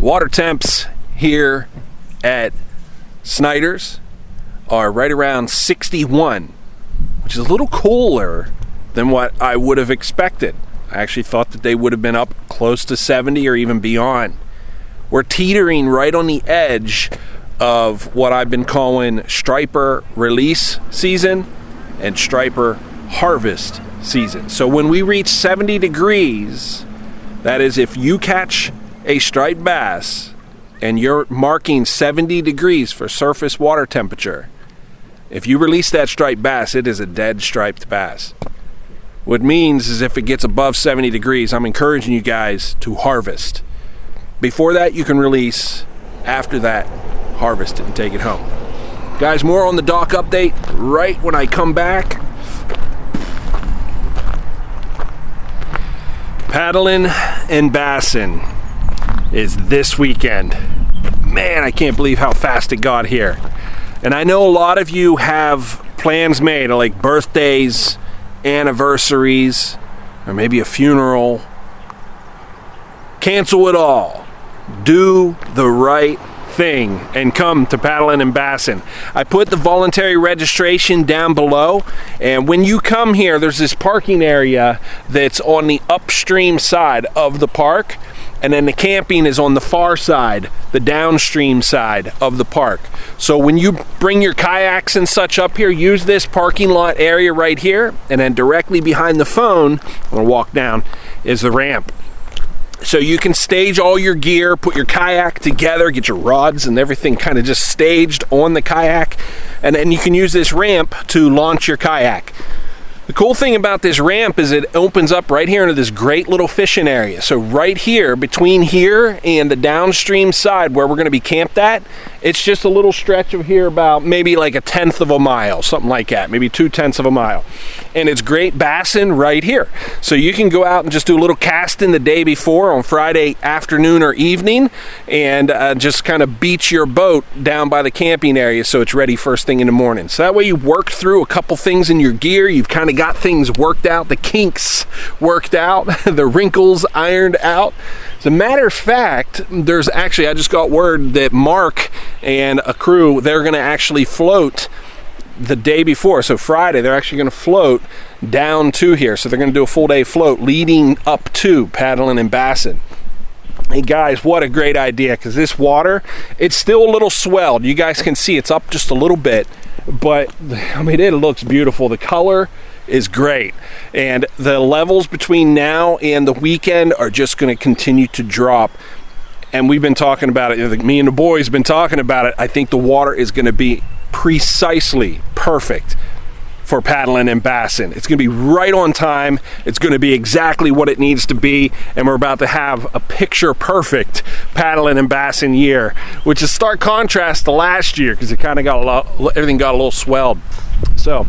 Water temps here at Snyder's are right around 61, which is a little cooler than what I would have expected. I actually thought that they would have been up close to 70 or even beyond. We're teetering right on the edge of what I've been calling striper release season and striper harvest season. So when we reach 70 degrees, that is, if you catch a striped bass and you're marking 70 degrees for surface water temperature, if you release that striped bass, it is a dead striped bass. What it means is if it gets above 70 degrees, I'm encouraging you guys to harvest. Before that, you can release. After that, harvest it and take it home. Guys, more on the dock update right when I come back. Paddling and Bassin is this weekend. Man, I can't believe how fast it got here. And I know a lot of you have plans made, like birthdays, anniversaries, or maybe a funeral. Cancel it all. Do the right thing and come to Paddlin and Bassin. I put the voluntary registration down below, and when you come here, there's this parking area that's on the upstream side of the park, and then the camping is on the far side, the downstream side of the park. So when you bring your kayaks and such up here, use this parking lot area right here, and then directly behind the phone, I'm gonna walk down, is the ramp. So you can stage all your gear, put your kayak together, get your rods and everything kind of just staged on the kayak, and then you can use this ramp to launch your kayak. The cool thing about this ramp is it opens up right here into this great little fishing area. So right here, between here and the downstream side where we're gonna be camped at, it's just a little stretch of here about maybe like 1/10 of a mile, something like that, maybe 2/10 of a mile. And it's great bassin right here. So you can go out and just do a little casting the day before on Friday afternoon or evening, and just kind of beach your boat down by the camping area so it's ready first thing in the morning. So that way you work through a couple things in your gear, you've kind of got things worked out, the kinks worked out, the wrinkles ironed out. As a matter of fact, there's actually, I just got word that Mark and a crew, they're gonna actually float the day before. So Friday, they're actually gonna float down to here. So they're gonna do a full day float leading up to Paddlin and Bassin. Hey guys, what a great idea, because this water, it's still a little swelled. You guys can see it's up just a little bit, but I mean, it looks beautiful. The color is great, and the levels between now and the weekend are just going to continue to drop. And we've been talking about it, me and the boys have been talking about it. I think the water is going to be precisely perfect for Paddlin and Bassin. It's going to be right on time. It's going to be exactly what it needs to be, and we're about to have a picture perfect Paddlin and Bassin year, which is stark contrast to last year because it kind of got everything got a little swelled. So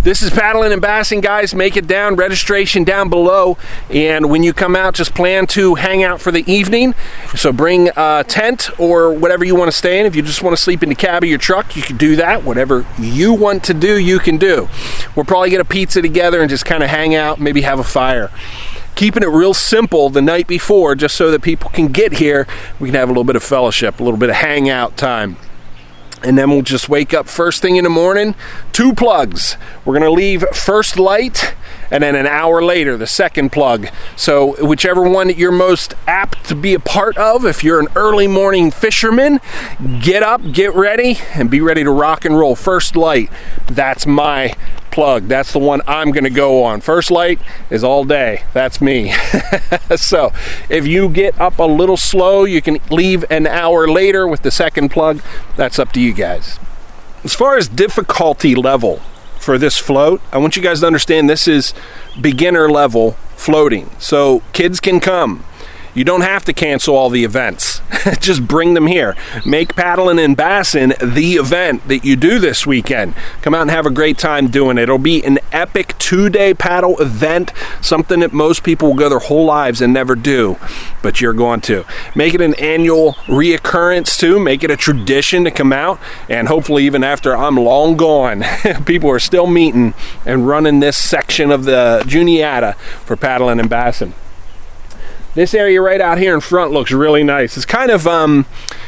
this is Paddlin and Bassin, guys. Make it down, registration down below, and when you come out, just plan to hang out for the evening. So bring a tent or whatever you want to stay in. If you just want to sleep in the cab of your truck, you can do that. Whatever you want to do, you can do. We'll probably get a pizza together and just kind of hang out, maybe have a fire. Keeping it real simple the night before, just so that people can get here. We can have a little bit of fellowship, a little bit of hangout time. And then we'll just wake up first thing in the morning, 2 plugs. We're gonna leave first light, and then an hour later, the second plug. So whichever one that you're most apt to be a part of, if you're an early morning fisherman, get up, get ready, and be ready to rock and roll. First light, that's my plug. That's the one I'm gonna go on. First light is all day. That's me. So if you get up a little slow, you can leave an hour later with the second plug. That's up to you guys. As far as difficulty level for this float, I want you guys to understand this is beginner level floating. So kids can come. You don't have to cancel all the events. Just bring them here. Make Paddlin and Bassin the event that you do this weekend. Come out and have a great time doing it. It'll be an epic 2-day paddle event, something that most people will go their whole lives and never do, but you're going to. Make it an annual reoccurrence too. Make it a tradition to come out, and hopefully even after I'm long gone, people are still meeting and running this section of the Juniata for Paddlin and Bassin. This area right out here in front looks really nice. It's kind of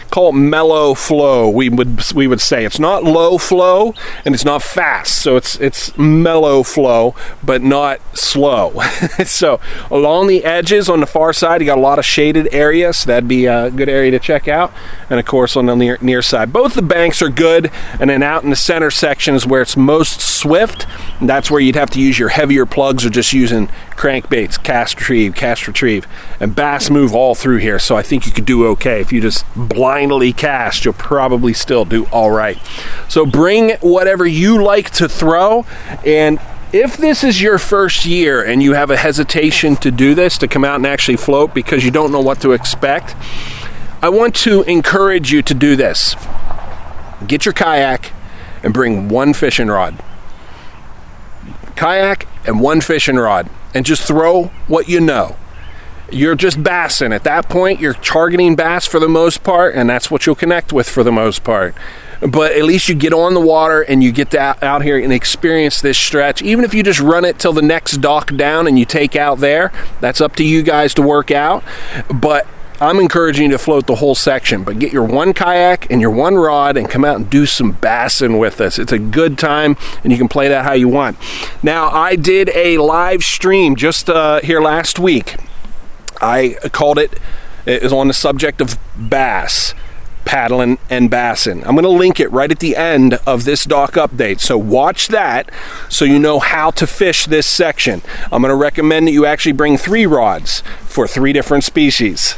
call it mellow flow, we would say. It's not low flow and it's not fast, so it's mellow flow but not slow. So along the edges on the far side you got a lot of shaded areas, so that'd be a good area to check out. And of course on the near side both the banks are good, and then out in the center section is where it's most swift, and that's where you'd have to use your heavier plugs or just using crankbaits, cast retrieve, and bass move all through here, so I think you could do okay. If you just blindly cast, you'll probably still do all right. So bring whatever you like to throw, and if this is your first year and you have a hesitation to do this, to come out and actually float because you don't know what to expect, I want to encourage you to do this. Get your kayak and bring one fishing rod. Kayak and one fishing rod, and just throw what you know. You're just bassing. At that point, you're targeting bass for the most part, and that's what you'll connect with for the most part. But at least you get on the water and you get out here and experience this stretch. Even if you just run it till the next dock down and you take out there, that's up to you guys to work out. But I'm encouraging you to float the whole section, but get your one kayak and your one rod and come out and do some bassing with us. It's a good time, and you can play that how you want. Now, I did a live stream just here last week. I called it was on the subject of bass, paddling, and bassin. I'm going to link it right at the end of this dock update, so watch that so you know how to fish this section. I'm going to recommend that you actually bring 3 rods for 3 different species.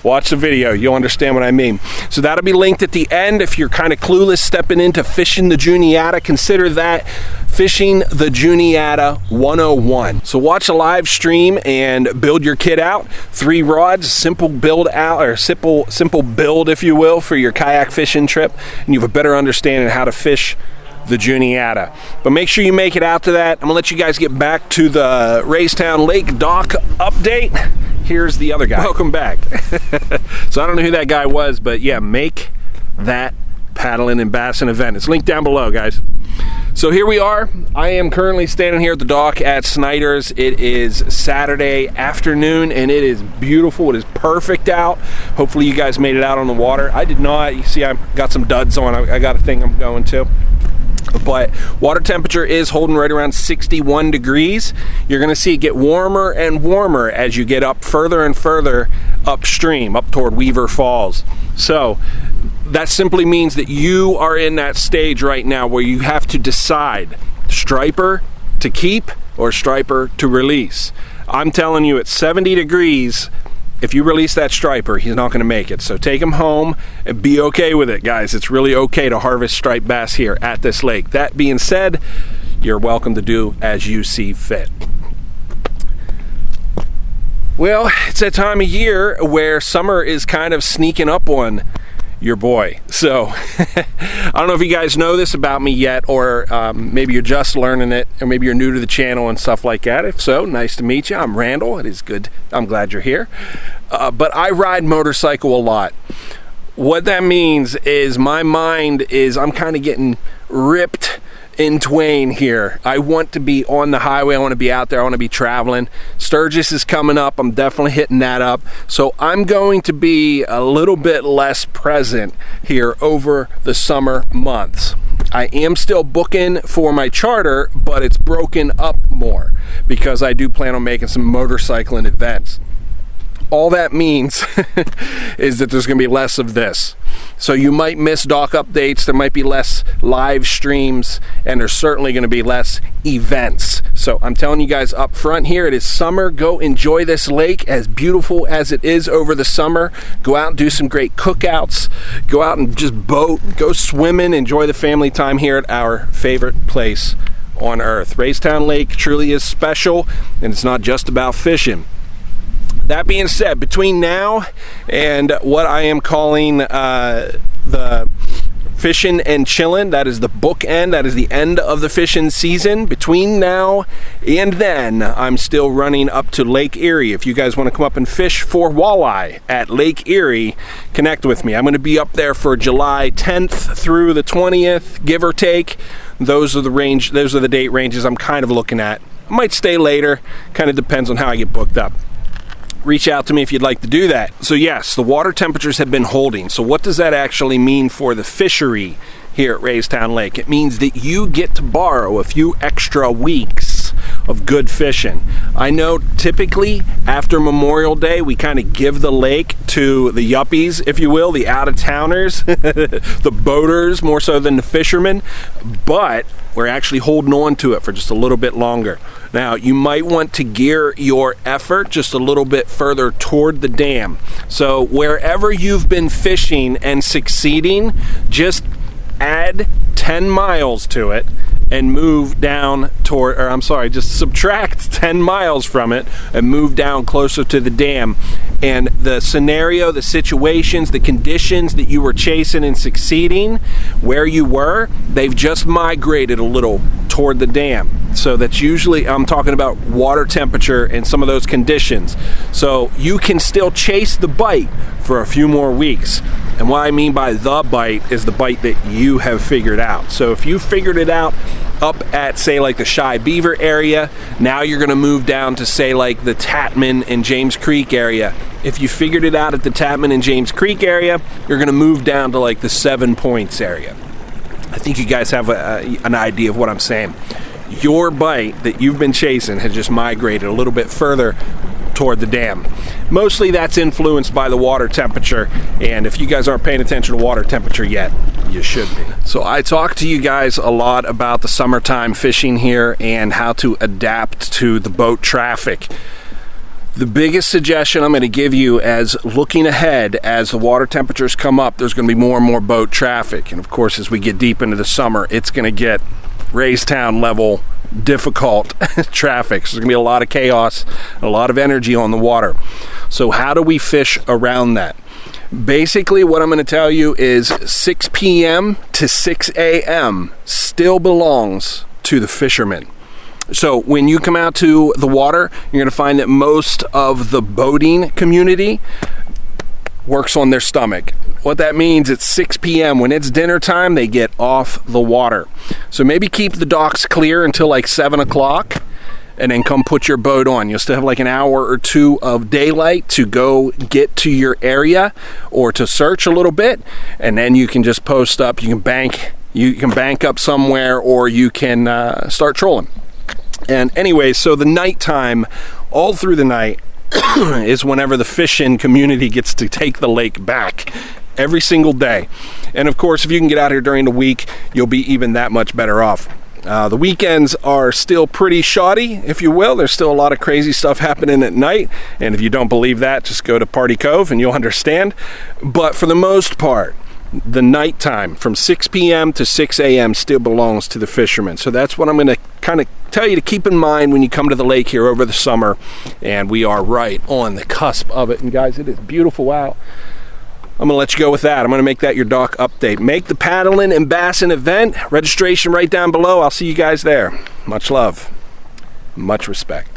Watch the video, you'll understand what I mean. So that'll be linked at the end. If you're kind of clueless stepping into fishing the Juniata, consider that Fishing the Juniata 101. So watch a live stream and build your kit out. 3 rods, simple build out, or simple build, if you will, for your kayak fishing trip, and you have a better understanding of how to fish the Juniata. But make sure you make it out to that. I'm gonna let you guys get back to the Raystown Lake dock update. Here's the other guy. Welcome back. So I don't know who that guy was, but yeah, make that paddling and bassin event. It's linked down below, guys. So here we are. I am currently standing here at the dock at Snyder's. It is Saturday afternoon and it is beautiful. It is perfect out. Hopefully you guys made it out on the water. I did not. You see, I got some duds on. I got a thing I'm going to. But water temperature is holding right around 61 degrees. You're going to see it get warmer and warmer as you get up further and further upstream, up toward Weaver Falls. So that simply means that you are in that stage right now where you have to decide striper to keep or striper to release. I'm telling you, at 70 degrees, if you release that striper, he's not going to make it. So take him home and be okay with it, guys. It's really okay to harvest striped bass here at this lake. That being said, you're welcome to do as you see fit. Well, it's that time of year where summer is kind of sneaking up on your boy. So I don't know if you guys know this about me yet, or maybe you're just learning it, or maybe you're new to the channel and stuff like that. If so, nice to meet you. I'm Randall. It is good. I'm glad you're here. But I ride motorcycle a lot. What that means is my mind is, I'm kind of getting ripped in twain here. I want to be on the highway. I want to be out there. I want to be traveling. Sturgis is coming up. I'm definitely hitting that up. So I'm going to be a little bit less present here over the summer months. I am still booking for my charter, but it's broken up more because I do plan on making some motorcycling events. All that means is that there's going to be less of this. So you might miss dock updates, there might be less live streams, and there's certainly going to be less events. So I'm telling you guys up front here, it is summer. Go enjoy this lake, as beautiful as it is over the summer. Go out and do some great cookouts. Go out and just boat, go swimming, enjoy the family time here at our favorite place on earth. Raystown Lake truly is special, and it's not just about fishing. That being said, between now and what I am calling the fishing and chilling, that is the bookend, that is the end of the fishing season. Between now and then, I'm still running up to Lake Erie. If you guys want to come up and fish for walleye at Lake Erie, connect with me. I'm going to be up there for July 10th through the 20th, give or take. Those are the date ranges I'm kind of looking at I might stay later, kind of depends on how I get booked up. Reach out to me if you'd like to do that. So yes, the water temperatures have been holding. So what does that actually mean for the fishery here at Raystown Lake? It means that you get to borrow a few extra weeks of good fishing. I know typically after Memorial Day, we kind of give the lake to the yuppies, if you will, the out-of-towners, the boaters more so than the fishermen, but we're actually holding on to it for just a little bit longer. Now, you might want to gear your effort just a little bit further toward the dam. So wherever you've been fishing and succeeding, just add 10 miles to it and move down toward, or I'm sorry, just subtract 10 miles from it and move down closer to the dam. And the scenario, the situations, the conditions that you were chasing and succeeding, where you were, they've just migrated a little toward the dam. So that's usually, I'm talking about water temperature and some of those conditions. So you can still chase the bite for a few more weeks. And what I mean by the bite is the bite that you have figured out. So if you figured it out up at, say, like the Shy Beaver area, now you're gonna move down to, say, like the Tatman and James Creek area. If you figured it out at the Tatman and James Creek area, you're gonna move down to like the 7 Points area. I think you guys have an idea of what I'm saying. Your bite that you've been chasing has just migrated a little bit further toward the dam. Mostly that's influenced by the water temperature, and if you guys aren't paying attention to water temperature yet, you should be. So I talked to you guys a lot about the summertime fishing here and how to adapt to the boat traffic. The biggest suggestion I'm going to give you as looking ahead, as the water temperatures come up, there's going to be more and more boat traffic. And of course, as we get deep into the summer, it's going to get Raystown level difficult traffic. So there's going to be a lot of chaos, a lot of energy on the water. So how do we fish around that? Basically, what I'm going to tell you is 6 p.m. to 6 a.m. still belongs to the fishermen. So when you come out to the water, you're going to find that most of the boating community works on their stomach. What that means, it's 6 p.m. When it's dinner time, they get off the water. So maybe keep the docks clear until like 7 o'clock and then come put your boat on. You'll still have like an hour or two of daylight to go get to your area or to search a little bit, and then you can just post up. You can bank up somewhere, or you can start trolling. And anyway, so the nighttime, all through the night, is whenever the fishing community gets to take the lake back every single day. And of course, if you can get out here during the week, you'll be even that much better off. The weekends are still pretty shoddy, if you will. There's still a lot of crazy stuff happening at night. And if you don't believe that, just go to Party Cove and you'll understand. But for the most part, the nighttime from 6 p.m. to 6 a.m. still belongs to the fishermen. So that's what I'm going to kind of tell you to keep in mind when you come to the lake here over the summer. And we are right on the cusp of it. And guys, it is beautiful out. I'm going to let you go with that. I'm going to make that your dock update. Make the PADDLIN and BASSIN event. Registration right down below. I'll see you guys there. Much love. Much respect.